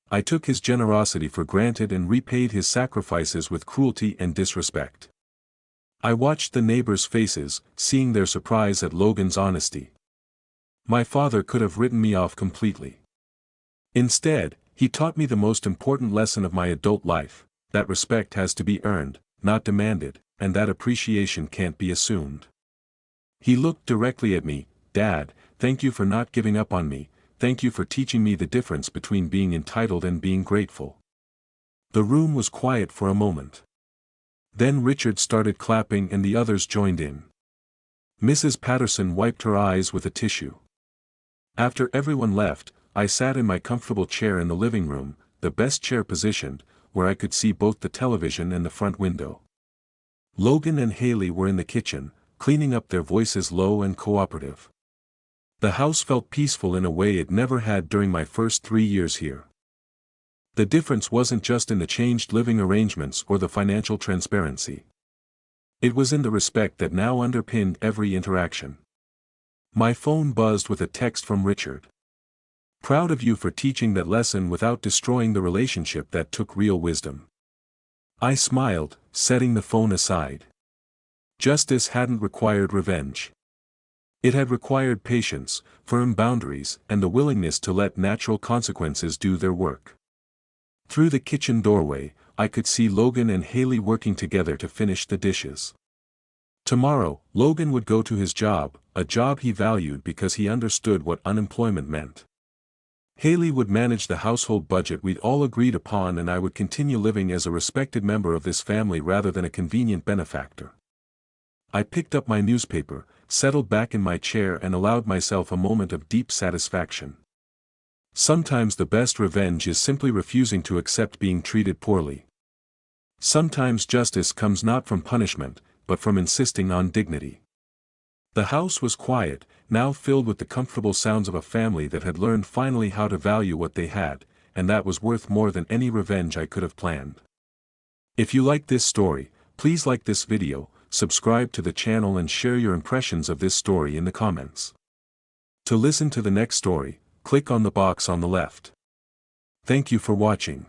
I took his generosity for granted and repaid his sacrifices with cruelty and disrespect. I watched the neighbors' faces, seeing their surprise at Logan's honesty. My father could have written me off completely. Instead, he taught me the most important lesson of my adult life, that respect has to be earned, not demanded, and that appreciation can't be assumed. He looked directly at me. Dad, thank you for not giving up on me, thank you for teaching me the difference between being entitled and being grateful. The room was quiet for a moment. Then Richard started clapping and the others joined in. Mrs. Patterson wiped her eyes with a tissue. After everyone left, I sat in my comfortable chair in the living room, the best chair positioned, where I could see both the television and the front window. Logan and Haley were in the kitchen, cleaning up, their voices low and cooperative. The house felt peaceful in a way it never had during my first 3 years here. The difference wasn't just in the changed living arrangements or the financial transparency. It was in the respect that now underpinned every interaction. My phone buzzed with a text from Richard. Proud of you for teaching that lesson without destroying the relationship that took real wisdom. I smiled, setting the phone aside. Justice hadn't required revenge. It had required patience, firm boundaries, and the willingness to let natural consequences do their work. Through the kitchen doorway, I could see Logan and Haley working together to finish the dishes. Tomorrow, Logan would go to his job, a job he valued because he understood what unemployment meant. Haley would manage the household budget we'd all agreed upon, and I would continue living as a respected member of this family rather than a convenient benefactor. I picked up my newspaper, settled back in my chair and allowed myself a moment of deep satisfaction. Sometimes the best revenge is simply refusing to accept being treated poorly. Sometimes justice comes not from punishment, but from insisting on dignity. The house was quiet, now filled with the comfortable sounds of a family that had learned finally how to value what they had, and that was worth more than any revenge I could have planned. If you like this story, please like this video, subscribe to the channel and share your impressions of this story in the comments. To listen to the next story, click on the box on the left. Thank you for watching.